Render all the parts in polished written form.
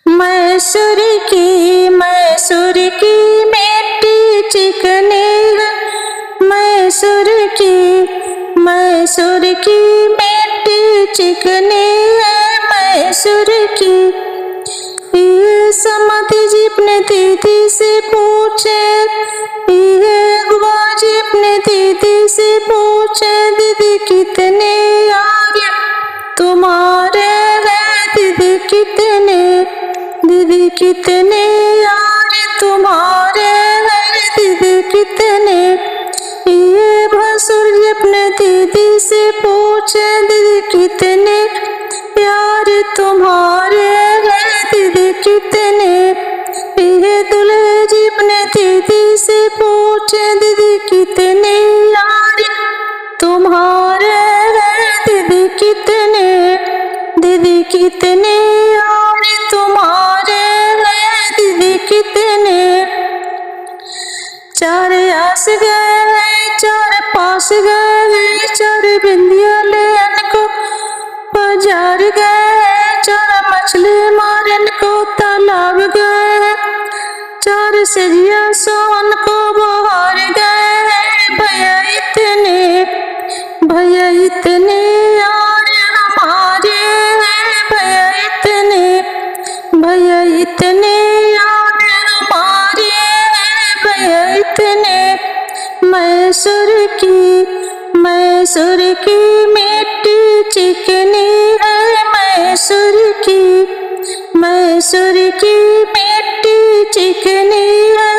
मैसूर की मिट्टी चिकनी है। मैसूर की मिट्टी चिकनी है। मैसूर की। ये समधी जी अपने दीदी से पूछे, ये अगवा जी अपने दीदी से पूछे, दीदी कितने आगे तुम्हारे हैं? दीदी कितने आगे तुम्हारे हैं? दीदी कितने। ये भसुर जी अपने दीदी से पूछे, दीदी कितने प्यार तुम्हारे हैं? दीदी कितने। ये दुल्हे जी अपने दीदी से पूछे, दीदी कितने यार तुम्हारे हैं? दीदी कितने यार तुम्हारे हैं? दीदी कितने। चार आस गए, चार पास गए, चार बिंदिया लेन को बाजार गए, चार मछली मारन को तालाब गए, चार सजिया सोन को बाहर गए। भैया इतने यार हमारे हैं। भैया इतने यार हमारे हैं। भैया इतने। मैसूर की मिट्टी चिकनी है। मैसूर की मिट्टी चिकनी है।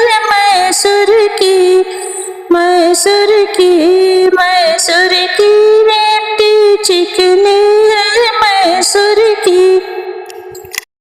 मैसूर की मिट्टी चिकनी